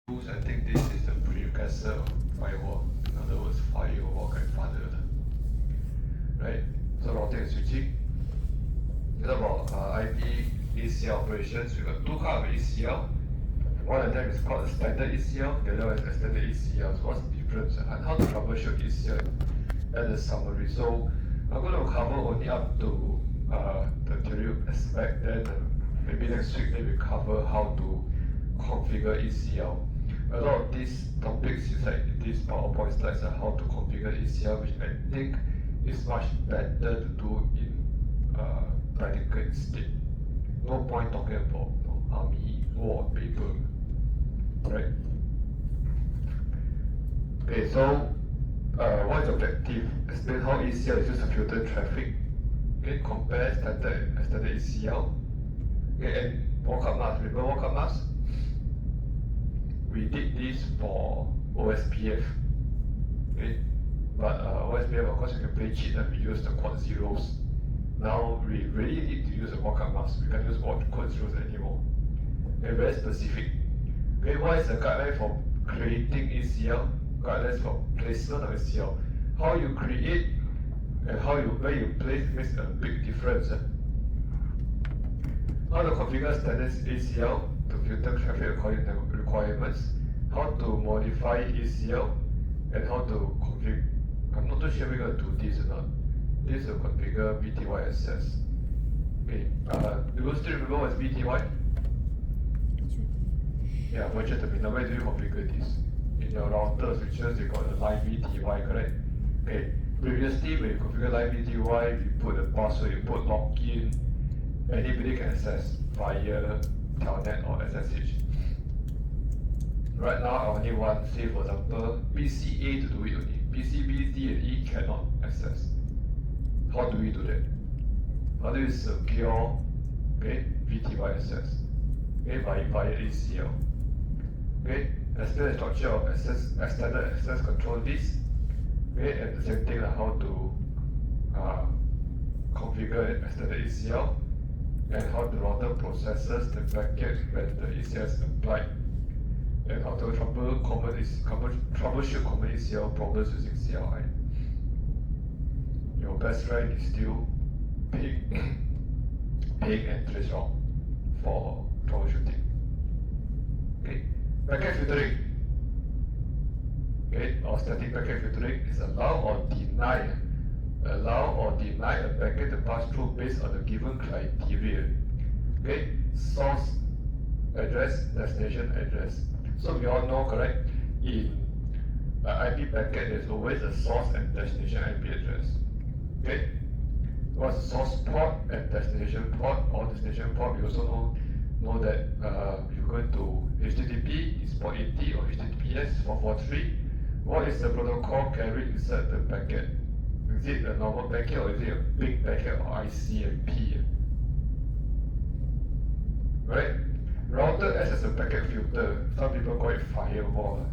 I think this is the precursor of firewall. In other words, firewall grandfather. Right? So routing and switching. It's about IP ECL operations. We got two kinds of ECL. One of them is called a standard ECL, the other one is extended ECL. So what's the difference and how to troubleshoot ECL and the summary. So I'm going to cover only up to the theory aspect, then maybe next week maybe cover how to configure ECL. A lot of these topics inside these PowerPoint slides are how to configure ECL, which I think is much better to do in practical instead. No point talking about army war paper, right? Okay, so what is the objective? Explain how ECL is used to filter traffic. Okay, compare standard and extended ECL. Okay, and walk-up mask. Remember walk-up mask? We did this for OSPF. Okay, but OSPF, of course, you can play cheat and we use the quad zeros. Now we really need to use a walk-up mask. We can't use quad zeros anymore. Okay, very specific. Okay, what is the guideline for creating ECL? Guidelines for placement of ECL. How you create and where you place makes a big difference. How to configure standard ECL to filter traffic according to requirements. How to modify ECL and how to configure. I'm not too sure we're going to do this or not. This will configure VTY access. Okay, do you still remember what is VTY? Yeah, virtual terminal. Where do you configure this? In your router switches, you got a live VTY, correct? Okay, previously when you configure live VTY, you put a password, you put login, anybody can access via Telnet or SSH. Right now, I only want, say for example, PCA to do it only. PCB, D and E cannot access. How do we do that? How do we secure VTY access? Via ECL. Okay, extended structure of extended access control list. And the same thing like how to configure extended ECL and how the router processes the packet when the ECL is applied, and how to troubleshoot common ECL problems using CLI. Your best friend is still ping and traceroute for troubleshooting. Okay, packet filtering. Okay, or static packet filtering is allow or deny a packet to pass through based on the given criteria. Okay, source address, destination address. So we all know, correct? In IP packet, there's always a source and destination IP address. Okay, what's the source port and destination port or destination port? We also know that you're going to HTTP is port 80 or HTTPS 443. What is the protocol carried inside the packet? Is it a normal packet or is it a big packet or ICMP? Right? Router acts as a packet filter. Some people call it firewall.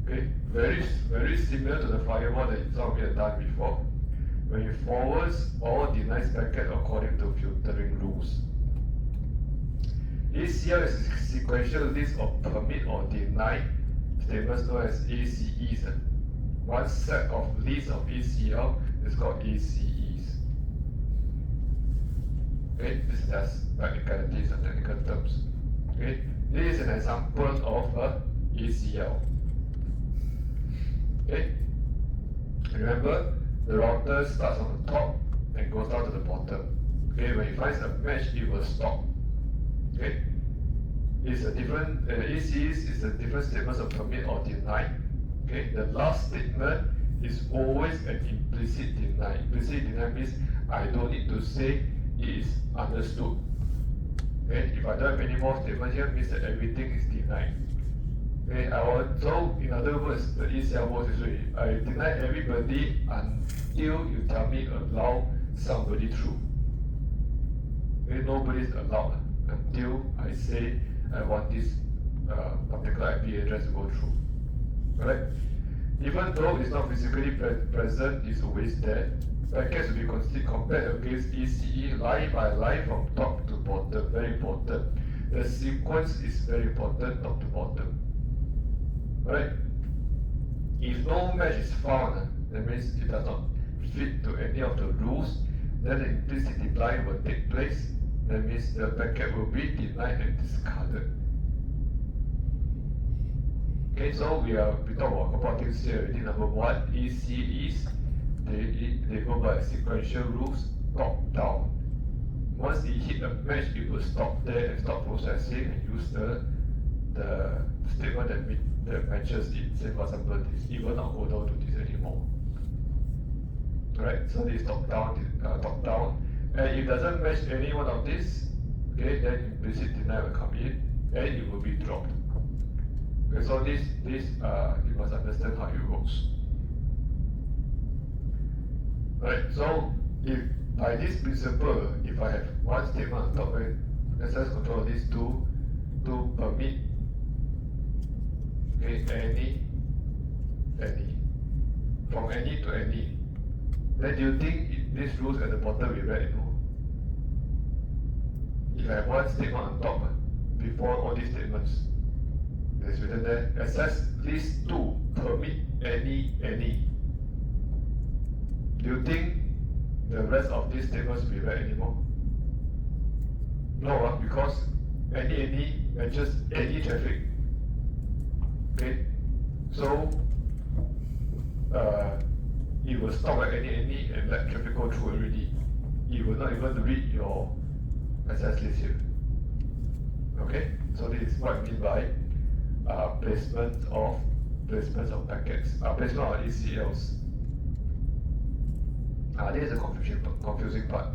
Okay, very similar to the firewall that some of you have done before. When you forward or denies packet according to filtering rules. ECL is a sequential list of permit or deny statements known as ACEs. One set of lists of ECL is called ACEs. Okay, this is just technicalities and technical terms. Okay, this is an example of a ECL. Okay, remember the router starts on the top and goes down to the bottom. Okay, when it finds a match, it will stop. Okay, it's a different ECEs is a different statements of permit or deny. Okay, the last statement is always an implicit deny. Implicit deny means I don't need to say it is understood. Okay, if I don't have any more statements here, means that everything is denied. Okay, so in other words, the ECL works this way. I deny everybody until you tell me allow somebody through. Okay, nobody is allowed until I say I want this particular IP address to go through. Correct? Even though it's not physically present, it's always there. Packets will be constantly compared against ECE line by line from top to bottom. Very important. The sequence is very important, top to bottom. right? If no match is found, that means it does not fit to any of the rules, then the implicit denial will take place. That means the packet will be denied and discarded. Okay, so we talk about couple of things here already. Number one, EC is they go by sequential rules, top down. Once it hit a match, it will stop there and stop processing and use the statement that matches it. Say for example, this, it will not go down to this anymore. Right? So this top down. And if it doesn't match any one of these, okay, then implicit denial will come in and it will be dropped. Okay, so this you must understand how it works. Right? So if by this principle, if I have one statement on top, right, access control these to permit, okay, any, from any to any, then do you think these rules at the bottom will read anymore? If I have one statement on top, before all these statements, there's written there, access list to permit any. Do you think the rest of these statements will be read anymore? No, because any matches any traffic. Okay, so it will stop at any and let traffic go through already. It will not even read your access list here. Okay, so this is what I mean by placement of packets, placement of ECLs. This is a confusing part.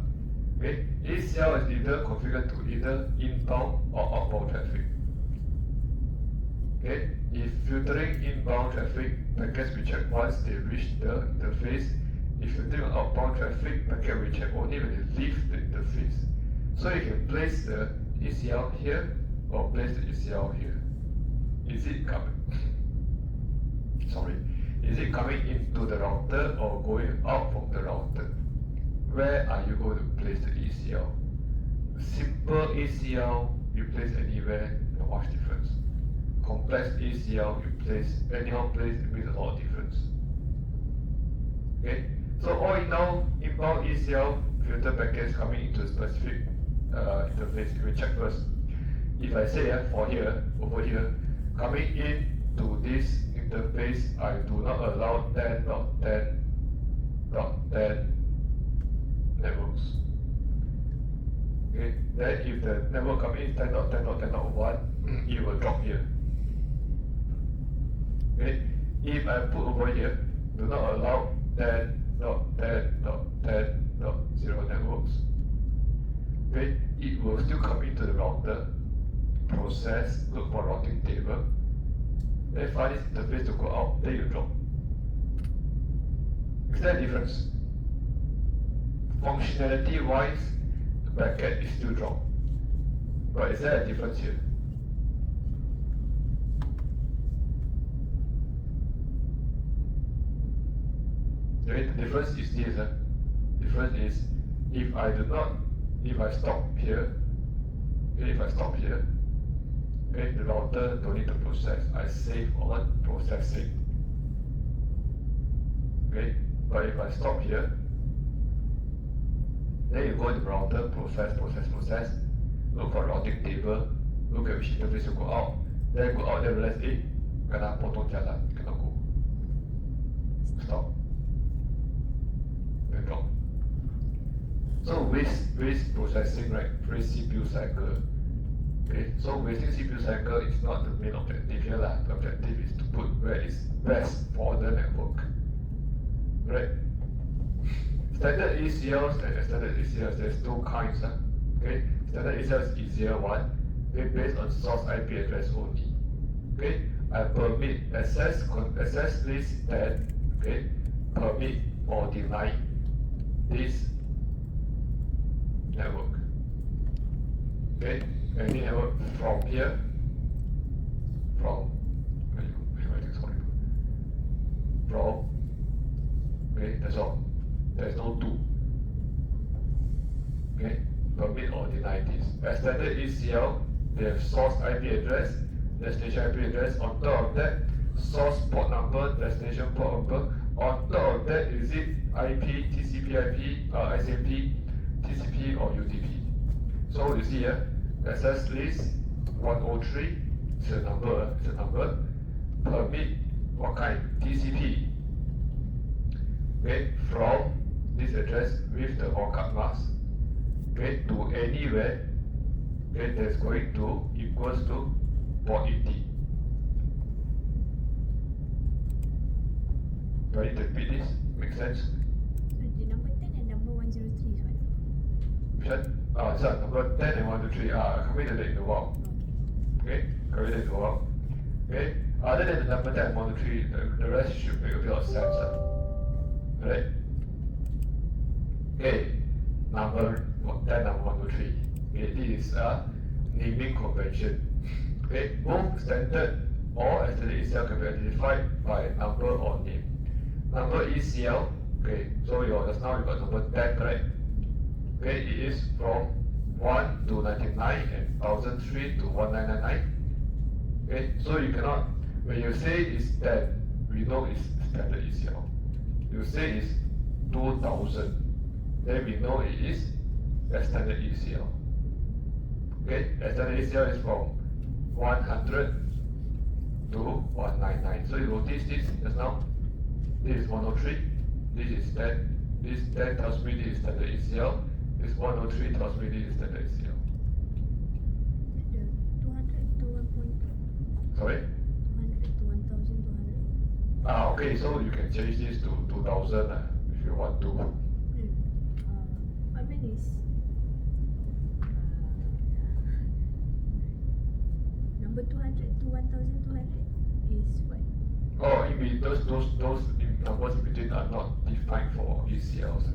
Okay, ECL is either configured to either inbound or outbound traffic. Okay, if filtering inbound traffic, packets will check once they reach the interface. If filtering outbound traffic, packet will check only when they leave the interface. So you can place the ECL here or place the ECL here. Is it coming? Is it coming into the router or going out from the router? Where are you going to place the ECL? Simple ECL, you place anywhere, not much difference. Complex ECL, you place anyhow place, it makes a lot of difference. Okay, so all in all, inbound ECL filter packets coming into a specific interface, we check first. If I say for here, over here, coming in to this interface, I do not allow 10.10.10 networks. Okay, then if the network comes in 10.10.10.1, it will drop here. Okay, if I put over here, do not allow 10.10.10.0 networks. Okay, it will still come into the router, process, look for routing table, then find this interface to go out, then you drop. Is there a difference? Functionality wise, the packet is still dropped. But is there a difference here? The difference is this. Difference is if I stop here, okay, okay, the router don't need to process. I save on processing. Okay, but if I stop here, then you go to the router, process, look for routing table, look at which interface you go out, then realize, kena potong jalan, cannot go. Stop. Then drop. So waste processing, right? Waste CPU cycle. Okay, so wasting CPU cycle is not the main objective here. The objective is to put where is best for the network. Right? Standard ECLs and standard ECLs, there's two kinds. Okay? Standard ECL is easier one, okay, based on source IP address only. Okay? I permit access list 10, okay, permit or deny this network. Okay? Any network from here, okay, that's all. There's no two. Okay, permit or deny this. As standard ECL, they have source IP address, destination IP address. On top of that, source port number, destination port number. On top of that, is it IP, TCP/IP, SMP, TCP or UDP? So you see here, access list 103. It's a number. It's a number. Permit what kind? TCP. Okay, from this address with the wildcard mask. Okay, to anywhere. Okay, that's going to equals to port 80. Do I need to repeat this? Make sense? So the number 10 and number 103 is what? Which one? Sorry, number 10 and 123 are committed in the wall. Okay, committed in the wall. Okay, other than the number 10 and 123, the rest should make a bit of sense. Right? Okay, number 10 and 123. Okay, this is a naming convention. Okay, both standard or STD ECL can be identified by number or name. Number ECL, okay, so just now you got number 10, correct? Okay, it is from 1 to 99 and 1003 to 1999. Okay, so you cannot, when you say it's 10, we know it's standard ECL. You say it's 2000, then we know it is extended ECL. Okay, extended ECL is from 100 to 199. So you notice this just now. This is 103. This is 10. This 10 tells me this is standard ECL. This 103 tells me this is standard ECL. The 200 to 1.2. Sorry? 200 to 1200. Okay, so you can change this to 2000 if you want to. What mean is number 200 to 1200 is what? Oh, those numbers in between are not defined for ECLs.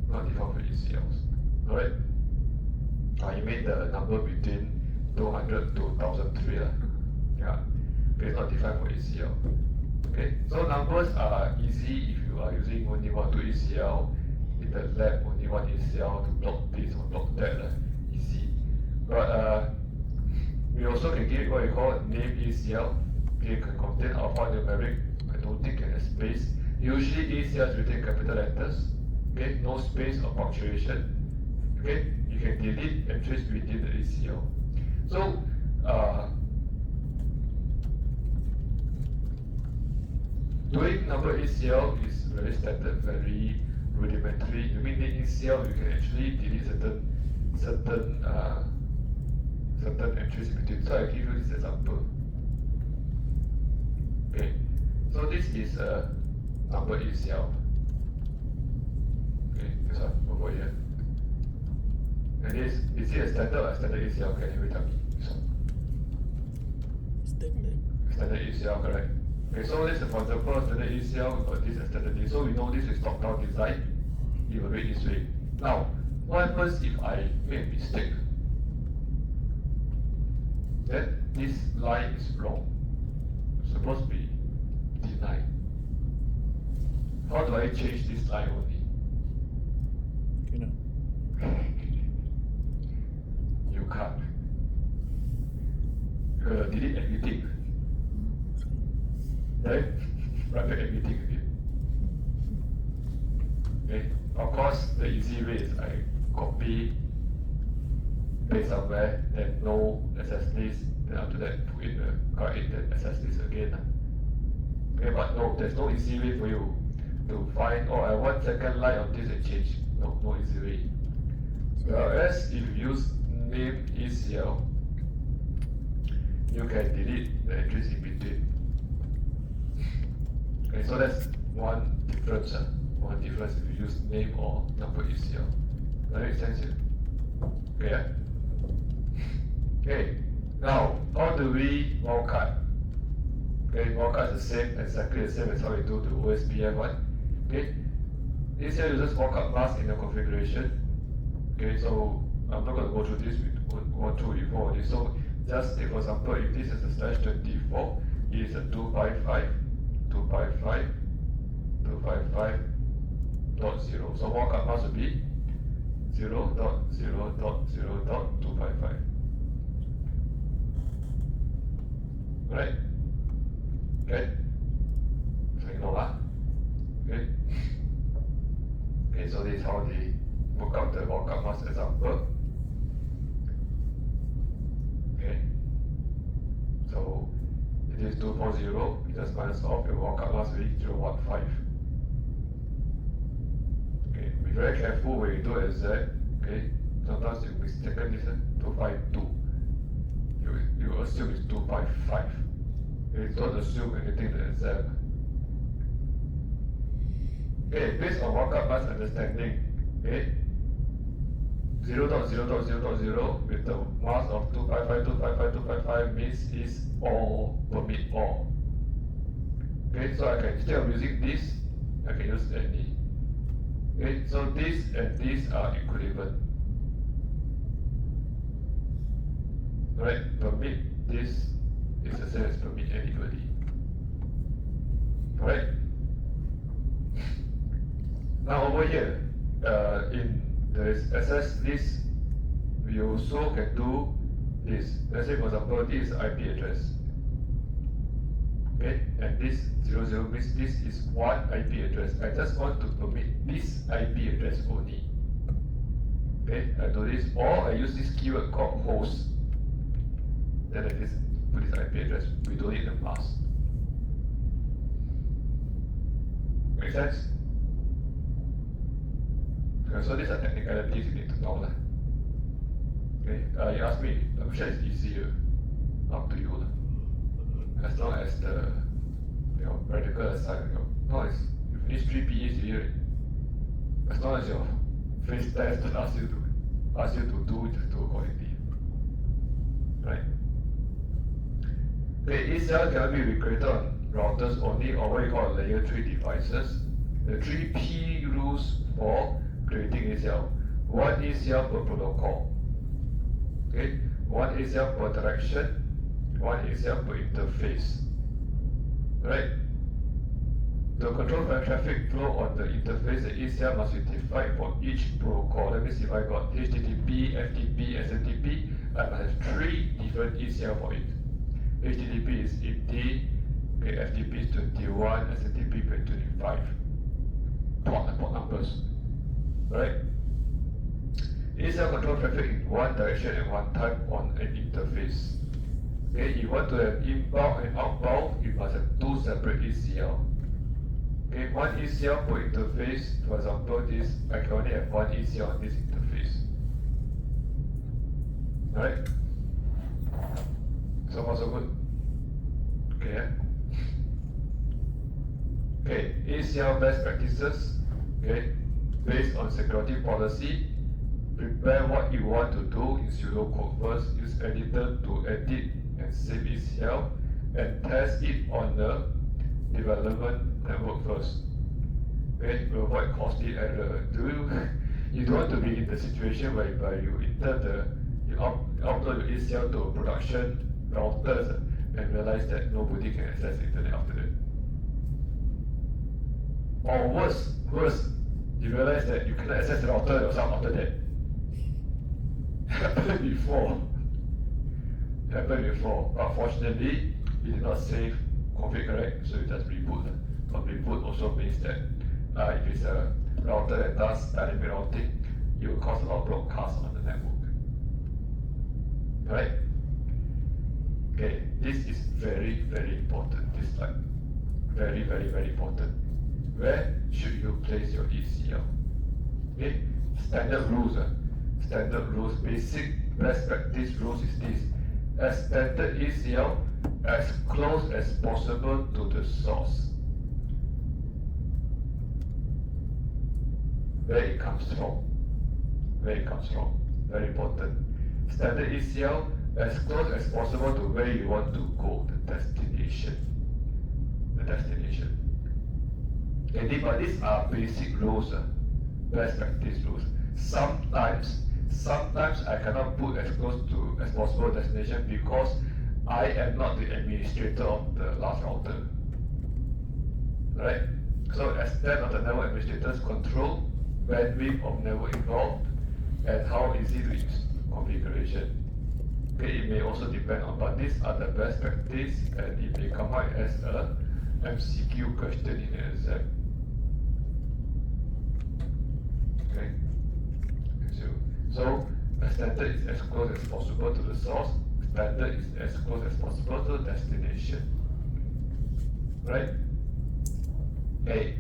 Not defined for ECLs. Alright? You made the number between 200 to 1003. Yeah. Okay, it's not defined for ECL. Okay, so numbers are easy if you are using only one to ECL. In the lab, only one ECL to block this or block that. Easy. But we also can give it what we call name ECL. Okay, it can contain alphanumeric. I don't think it has space. Usually ECLs within capital letters. Okay, no space or punctuation. Okay, you can delete entries within the ECL. So, doing number ECL is very standard, very rudimentary. You mean the ECL, you can actually delete certain entries in between. So I give you this example. Okay, so this is a number ECL. Okay, this one over here. And this is it a standard or standard ECL? Can you tell me? This one. Standard ECL, correct? Okay, so this is for example standard ECL, or this is standard. So we know this is top-down design. It will read this way. Now, what happens if I make a mistake? Then this line is wrong. It's supposed to be D9. How do I change this line only? You know. You can't. Delete everything. Right? Write back everything again. Okay. Of course, the easy way is I copy, paste somewhere, then no access list, then after that put in the correct the access list again. Okay, but no, there's no easy way for you to find, oh, I want second line of this and change. No, no easy way. Whereas if you use name ECL, you can delete the entries in between. Okay, so that's one difference. One difference if you use name or number ECL. That makes sense here. Okay, yeah? Okay, now how do we wildcard? Okay, wildcard is the same, exactly the same as how we do the OSPF one. Okay, ECL uses wildcard mask in the configuration. Okay, so I'm not going to go through this, we went through before this. So just take for example, if this is a /24, it is a 255, 255, 255. 0. So wildcard mask would be 0.0.0.255. Right? Okay? So you know that. Okay? Okay, so this is how they work out the walk-up mask example. Okay? So it is 240, you just minus off your walk-up mask will be 0.15. Okay, be very careful when you do exact. Okay, sometimes you mistaken this 252. You assume it's 255. Okay, don't assume anything that is exact. Okay, based on walk-up mask understanding, okay, 0.0.0.0 with the mass of 255, 255, 255 means is all, permit all. Okay, so I can, instead of using this, I can use any. Okay, so this and this are equivalent. Right, permit this is the same as permit anybody. Alright? Now over here, in the access list, we also can do this. Let's say for example, this is IP address. Okay, and this 00 means this is one IP address. I just want to permit this IP address only. Okay, I do this, or I use this keyword called host. Then I just put this IP address. We don't need the mask. Make sense? Okay, so these are technicalities you need to know. Okay, you ask me, I'm sure it's easier. Up to you. As long as the practical aside, no, you finish 3 PEs here. As long as your face test asks you to do, just do accordingly. Right? Okay, ECL can be created on routers only, or what you call layer 3 devices. The 3 P rules for creating ECL. 1 ECL per protocol. Okay, 1 ECL per direction, 1 ECL per interface. Right? To control the traffic flow on the interface, the ECL must be defined for each protocol. That means if I got HTTP, FTP, SMTP, I must have 3 different ECL for it. HTTP is 80, okay, FTP is 21, SMTP is 25. Port numbers. Right? ECL control traffic in one direction at one time on an interface. Okay, you want to have inbound and outbound, you must have 2 separate ECL. Okay, 1 ECL per interface. For example, this I can only have 1 ECL on this interface. Alright? So far so good? Okay. Okay, ECL best practices. Okay, based on security policy, prepare what you want to do in pseudocode first. Use editor to edit and save ECL, and test it on the development network first. Okay, to avoid costly error. You don't want to be in the situation whereby you upload your ECL to a production routers and realize that nobody can access the internet after that. Or worse, you realize that you cannot access the router yourself after that. Happened before, but fortunately, it did not save config correct, so you just reboot. But reboot also means that if it's a router that does dynamic routing, it will cause a lot of broadcasts on the network. Right? Okay, this is very, very important. This slide, very, very, very important. Where should you place your ECL? Okay, standard rules, basic best practice rules is this. As standard ECL, as close as possible to the source. Where it comes from. Very important. Standard ECL, as close as possible to where you want to go, the destination. Okay, but these are basic rules, best practice rules. Sometimes I cannot put as close to as possible destination because I am not the administrator of the last router. Right? So as that of the network administrators control bandwidth of network involved and how easy to use configuration. Okay, it may also depend on, but these are the best practice and it may come out as a MCQ question in an exam. Okay, so a standard is as close as possible to the source, standard is as close as possible to the destination. Right? Hey,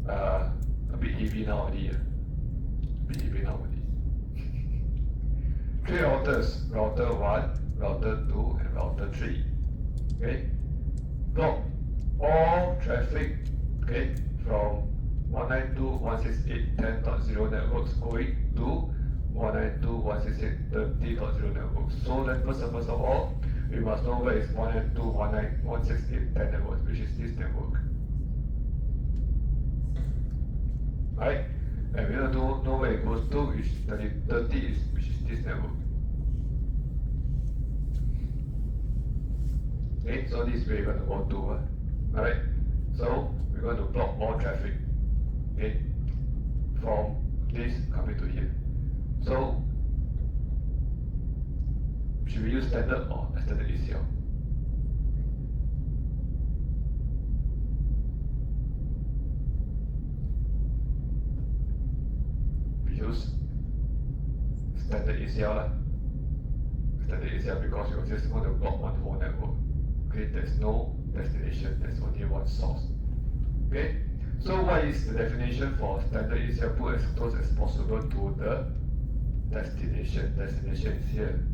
a bit heavy now already. A bit heavy now already. 3 routers, router 1, router 2, and router 3. Okay? Block all traffic, okay, from 192.168.10.0 networks going to 192.168.30.0 networks. So then first of all, we must know where is 192.168.10 networks, which is this network. Right? And we don't know where it goes to, which 30 is, which is this network. Okay, so this is where we're going to go to. Alright? So we're going to block all traffic. Okay? From this coming to here. So should we use standard or extended ECL? We use standard ECL. Standard ECL because you're just going to block one whole network. Okay, there's no destination, there's only one source. Okay, so what is the definition for standard ECL? Put as close as possible to the destination. Destination is here.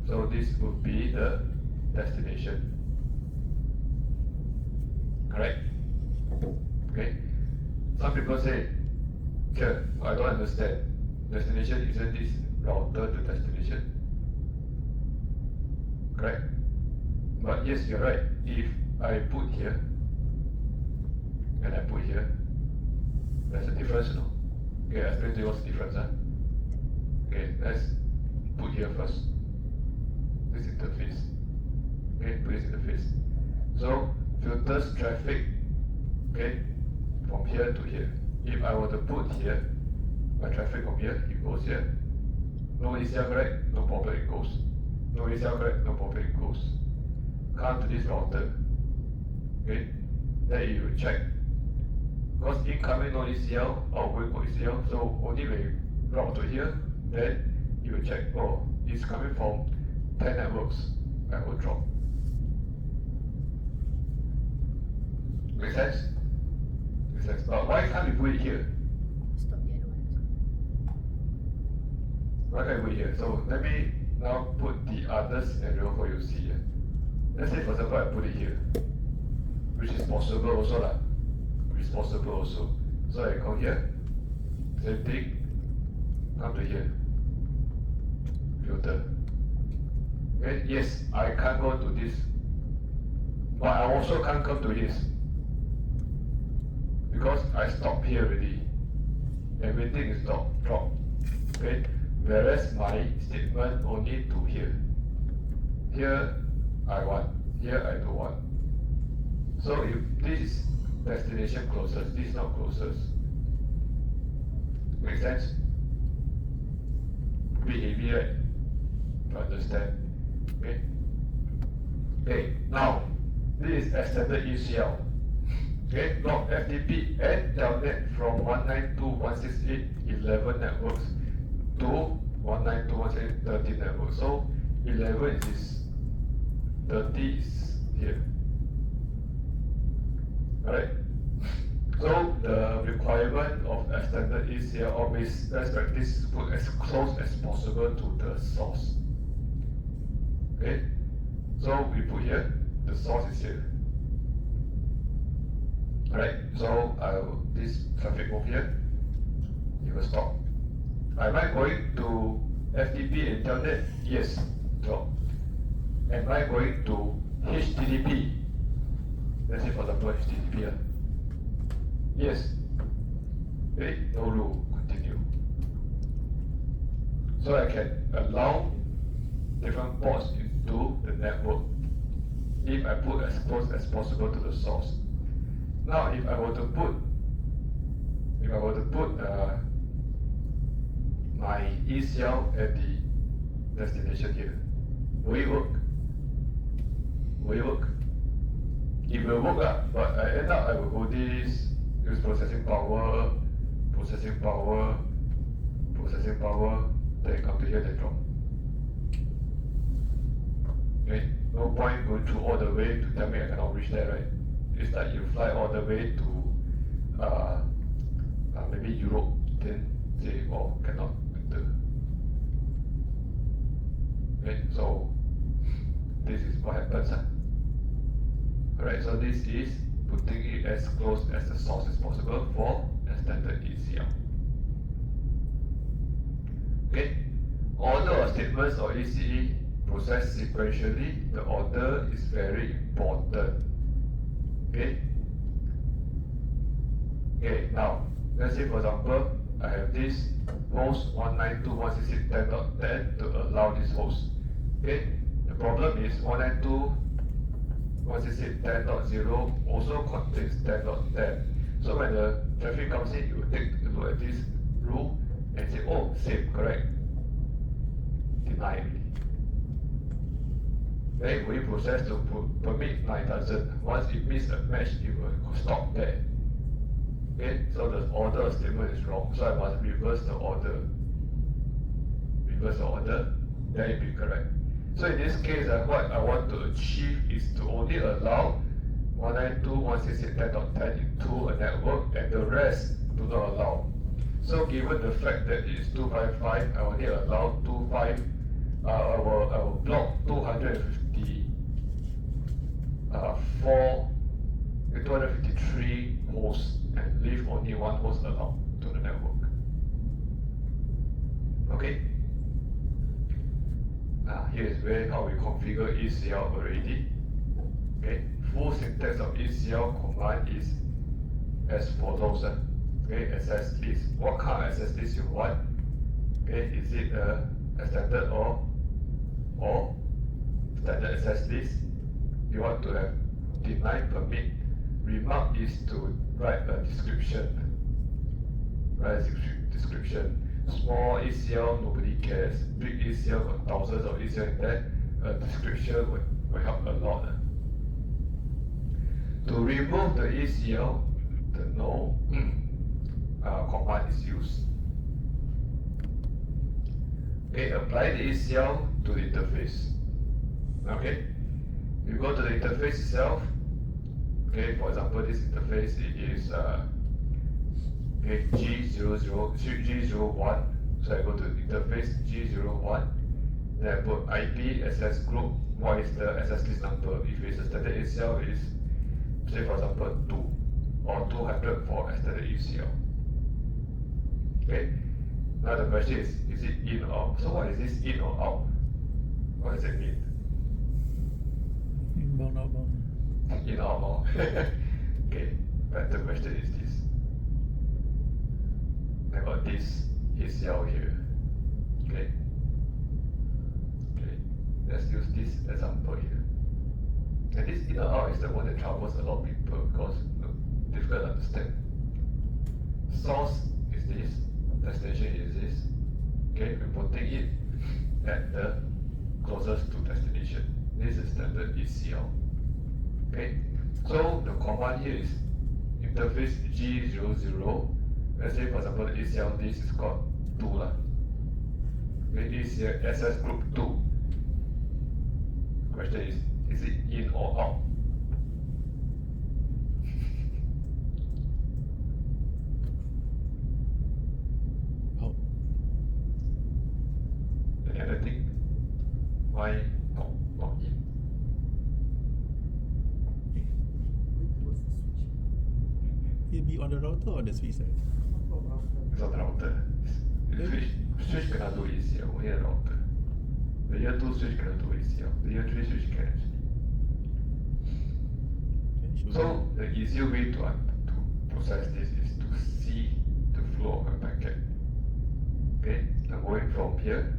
So this would be the destination. Correct? Okay. Some people say, "Sure, I don't understand. Destination isn't this router the destination?" Correct? But yes, you're right. If I put here and I put here, there's a difference, no? Okay, I'll explain to you what's the difference. Okay, let's put here first. This interface. Okay, put this interface. So filters traffic, okay, from here to here. If I were to put here, my traffic from here, it goes here. No ECL correct, no problem, it goes. No ECL correct, no problem, it goes. Come to this router. Okay, then you check. Because incoming no ECL, outgoing no ECL, so only when you route to here, then you will check, oh, it's coming from 10 networks, I will drop. Make sense? Make sense. But why can't we put it here? Stop the other one. Why can't we put it here? So let me now put the other scenario for you to see here. Let's say for example I put it here, which is possible also lah. Which is possible also. So I come here, same thing, come to here, filter. Okay, yes, I can't go to this, but I also can't come to this because I stop here already. Everything is dropped. Okay, whereas my statement only to here. Here I want, here I don't want. So if this is destination closest, this is not closest. Make sense? Bit heavy, right? To understand. Okay. Okay, now this is extended ECL. Okay, block FTP and telnet from 192.168.11 networks to 192.168.13 networks. So 11 is this, 30 is here. Alright? So the requirement of extended ECL always, best practice is to put as close as possible to the source. Okay? So we put here, the source is here. Alright, so this traffic over here, it will stop. Am I going to FTP and telnet? Yes, drop. Am I going to HTTP? Let's say for example HTTP. Yes. Okay, no rule, continue. So I can allow different ports into the network if I put as close as possible to the source. Now if I were to put my ECL at the destination here, Will it work? Will it work? It will work lah, but I end up I will go this, use processing power, then come to here, then drop. Okay, no point going through all the way to tell me I cannot reach there, right? It's like you fly all the way to maybe Europe, then say, oh, cannot enter. Okay, so this is what happens. Alright, so this is putting it as close as the source as possible for extended ECL. Okay, order of statements or ECE processed sequentially, the order is very important. Okay. Okay, now let's say for example I have this host 192.168.10.10 to allow this host. Okay, the problem is 192.168.10.0 also contains 10.10. So when the traffic comes in, you will take a look at this rule and say, oh, same, correct. Deny it. Then we process to permit 9000. Once it meets a match, it will stop there. Okay, so the order of statement is wrong, so I must reverse the order. Reverse the order, then it will be correct. So in this case, what I want to achieve is to only allow 192.168.10.10 into a network, and the rest do not allow. So given the fact that it is 255, I only allow 25. I will block 253 hosts and leave only one host allowed to the network. Okay. Here is where how we configure ECL already. Okay. Full syntax of ECL command is as follows. Okay. Access list. What kind of access list you want? Okay. Is it a standard or standard access list? You want to have deny permit. Remark is to write a description. Write a description. Small ECL, nobody cares. Big ECL, got thousands of ECL in there. A description will help a lot. To remove the ECL, the no command is used. Okay, apply the ECL to the interface. Okay, you go to the interface itself. Okay, for example, this interface it is G01. So I go to interface G01. Then I put IP access group. What is the access list number? If it's a standard ECL, it is say for example 2 or 200 for extended ECL. Okay. Now the question is it in or out? So what is this in or out? What does it mean? Inbound, outbound. In or out? Okay, but the question is this. I got this ECL here. Okay. Okay. Let's use this example here. And this in or out is the one that troubles a lot of people because difficult to understand. Source is this. Destination is this. Okay, we're putting it at the closest to destination. This is standard ECL. Okay, so the command here is interface G00. Let's say for example the ECL this is called 2 lah. Okay, ECL access group 2. Question is it in or out? Any other thing? Why not in? It'll be on the router or the switch side? It's on the router. Switch cannot do ECL, only the router. The year 2 switch cannot do ECL. The year 3 switch can actually. So the easier way to process this is to see the flow of a packet. Okay, I'm going from here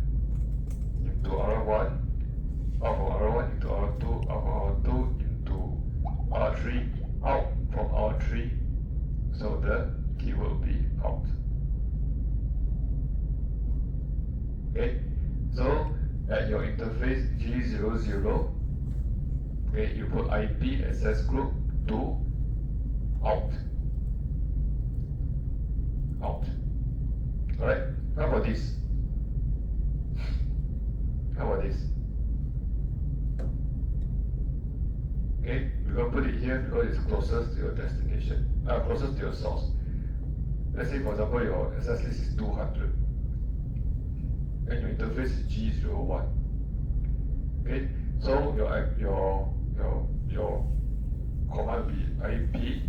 into R1, out from R1 into R2, out from R2 into R3, out from R3. So the key will be out. Okay, so at your interface G00, okay, you put IP access group to out. Out. Alright? How about this? How about this? Okay, we're going to put it here because it's closest to your destination, closest to your source. Let's say, for example, your access list is 200 and your interface is G01. Okay, so your command will be IP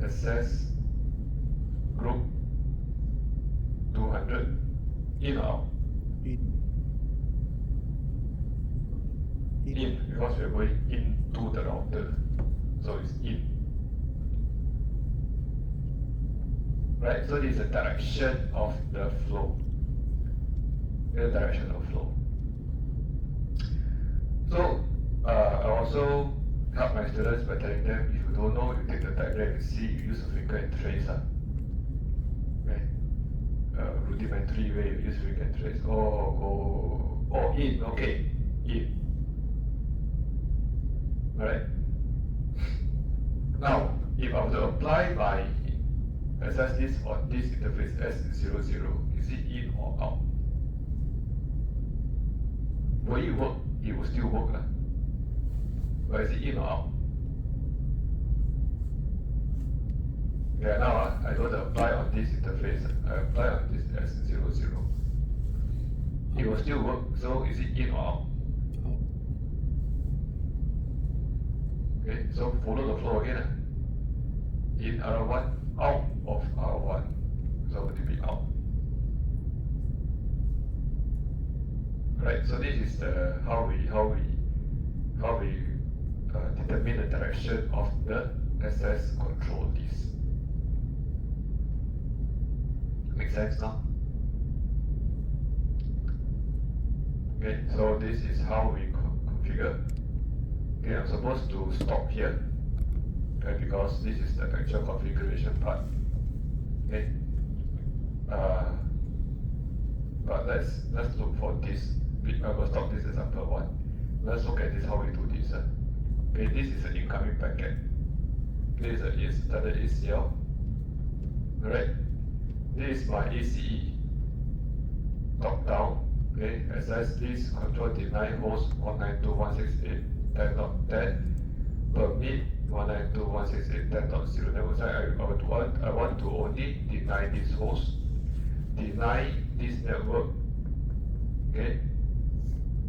access group 200 in or out? In, because we're going into the router, so it's in. Right, so this is the direction of the flow. The direction of flow. So I also help my students by telling them, if you don't know, you take the diagram and see, you use a finger and trace. Okay. Rudimentary way, you use finger and trace. Oh, in, okay, in. Alright? Now, if I were to apply my access list on this interface S00, is it in or out? Will it work? It will still work. But is it in or out? Yeah, now I don't apply on this interface. I apply on this S00. It will still work. So is it in or out? Okay, so follow the flow again. In R1, out of R1. So it will be out. Right, so this is the how we determine the direction of the access control list. Make sense now? Okay, so this is how we configure. Okay, I'm supposed to stop here, okay, because this is the actual configuration part. Okay, but let's look for this. I will stop this example 1. Let's look at this, how we do this. Okay, this is an incoming packet. This is standard ACL. Alright, this is my ACE. Top down. Okay, access this control deny host 192.168.10.10 permit 192.168.10.0 network site. I want to only deny this host, deny this network, okay,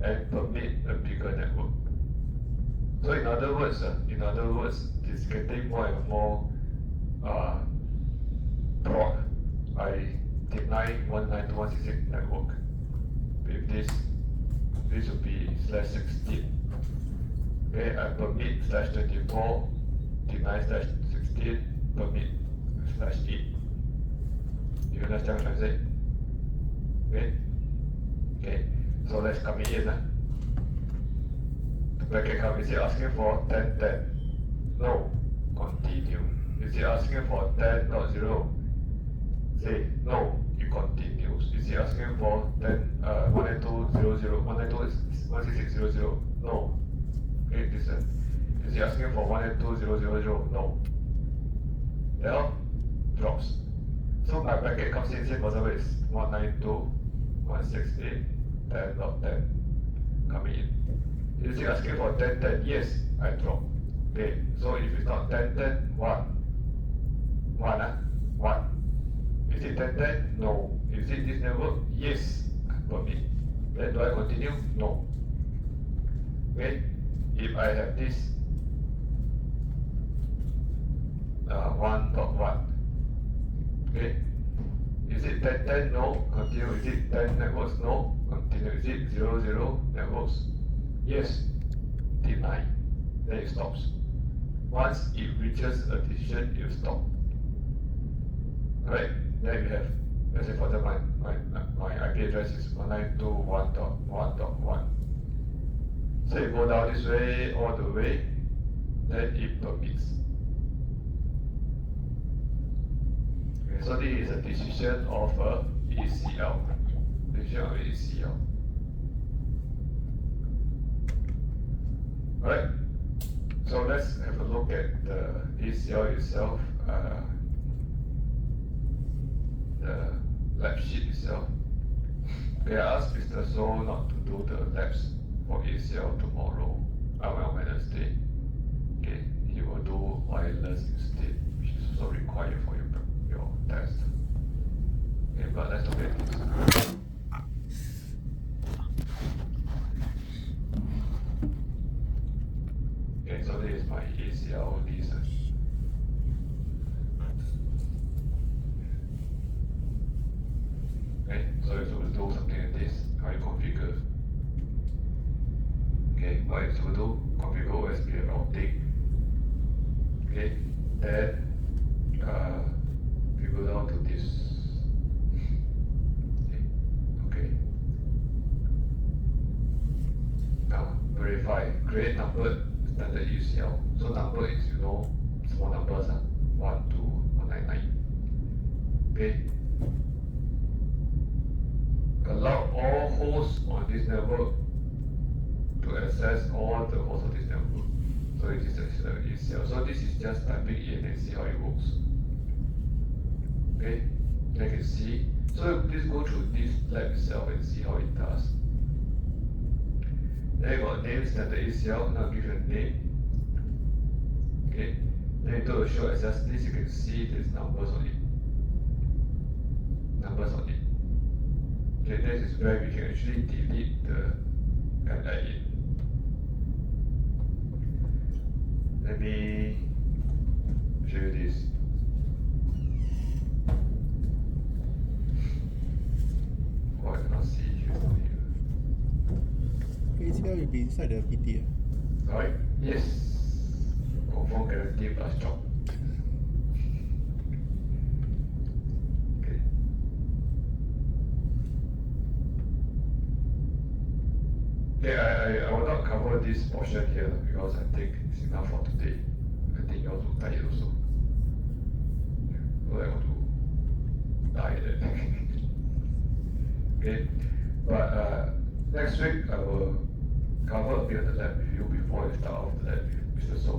and permit a bigger network. So in other words, it's getting more and more broad. I deny 192.168 network. With this would be /16. Okay, I permit /24, deny /16, permit /8. You understand what I'm saying? Okay? Okay, so let's come in. The packet come, is it asking for 10.10? No, continue. Is it asking for 10.0? Say no, it continues. Is it asking for 192.168.166.00? No. Okay, listen. Is it asking for 192.0.0.0? No. L drops. So my packet comes in, say for example is 192.168.10.10 coming in. Is it asking for 10.10? Yes, I drop. Okay, so if it's not 10.10, 1. 1. Is it 10.10? No. Is it this network? Yes, permit. Then do I continue? No. Okay, if I have this 1.1, okay, is it 10.10? No, continue. Is it 10 networks? No, continue. Is it 00 networks? Yes, deny. Then it stops. Once it reaches a decision, it will stop. Alright, then we have, let's say for example, my IP address is 192.1.1.1. So you go down this way, all the way, then it permits. Okay, so this is a decision of a ACL. Decision of ACL. Alright, so let's have a look at the ACL itself, the lab sheet itself. Okay, I asked Mr. So not to do the labs for ACL tomorrow, on Wednesday. Okay, he will do wireless instead, which is also required for your test. Okay, but let's look at this. Okay, so this is my ACL research. Okay, so it's supposed to do something like this, how you configure. Okay, what it's supposed to do, configure OSPF routing. Okay, then we go down to this. Okay. Now verify, create number standard UCL. So number is small numbers 1 to 199. Okay. Allow all hosts on this network to access all the hosts of this network. So it is the ACL. So this is just typing in and see how it works. Okay, you can see. So please go through this lab itself and see how it does. Then you got name standard ACL. Now give you a name. Okay. Then you do a show access list. You can see there's numbers on it. Numbers on it. Okay, this is where we can actually delete the and add in. Let me show you this. Oh, I cannot see. It's not here. ACL will be inside the PT. Alright? Yes. Confirm guarantee plus job. Okay. I will not cover this portion here because I think it's enough for today. I think yours will tired also. So I want to die then. Okay, but next week I will cover a bit of the lab review before I start off the lab with Mr. So.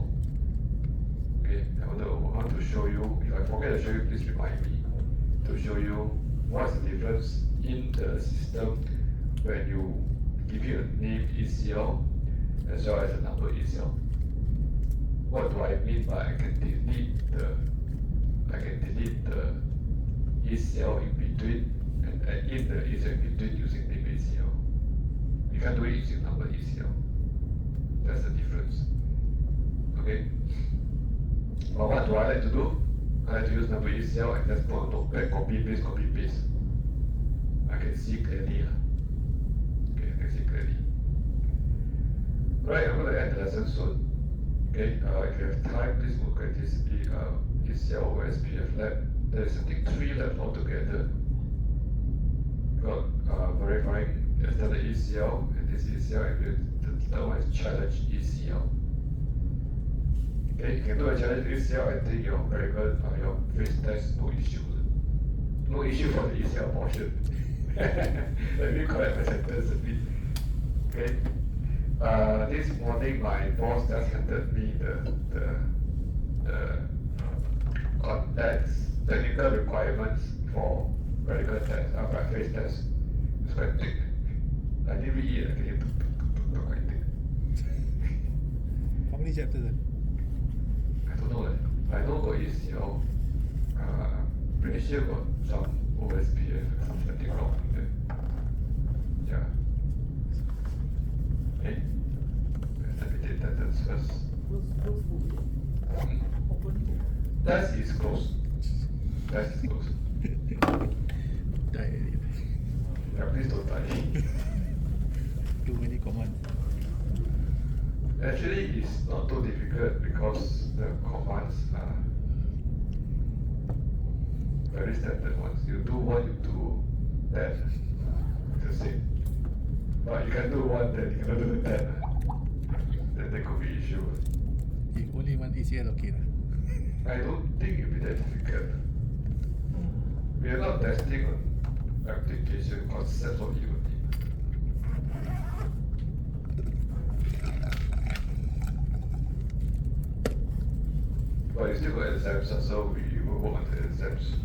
Okay, I want to show you, if I forget to show you, please remind me to show you what's the difference in the system when you give you a name ACL as well as a number ACL. What do I mean by I can delete the ACL in between and add in the ACL in between using name ACL. You can't do it using number ACL. That's the difference. Okay? But what do I like to do? I like to use number ACL and just put a notepad, copy paste. I can see clearly. Okay, I can see clearly. Right, I'm going to end the lesson soon. Okay, if you have time, please look at this ACL or SPF lab. There's I think 3 labs altogether. Got verifying the standard ACL and this ACL, and the third one is challenge ACL. Okay, you can do a challenge ACL. I think you're very good. Your face test, no issue. No issue for the ACL portion. Let me correct my sentence a bit. Okay. This morning my boss just handed me the contacts, technical requirements for medical test, face test. It's quite thick. I didn't read it, I can hear quite thick. How many chapters then? I don't know. I know got ACL. Pretty sure got some OSPF, something wrong there. Yeah. Okay. Let me take that first. That is close. That is close. Die already. Yeah, please don't die. Too many commands. Actually, it's not too difficult because the commands are very standard ones. You do one, you do 10. It's the same. But you can do one, then you cannot do 10. Then there could be issue. If only one ACL, okay lah. I don't think it'll be that difficult. We are not testing on application concepts of unity. But you still got exams, so we will work on the exams.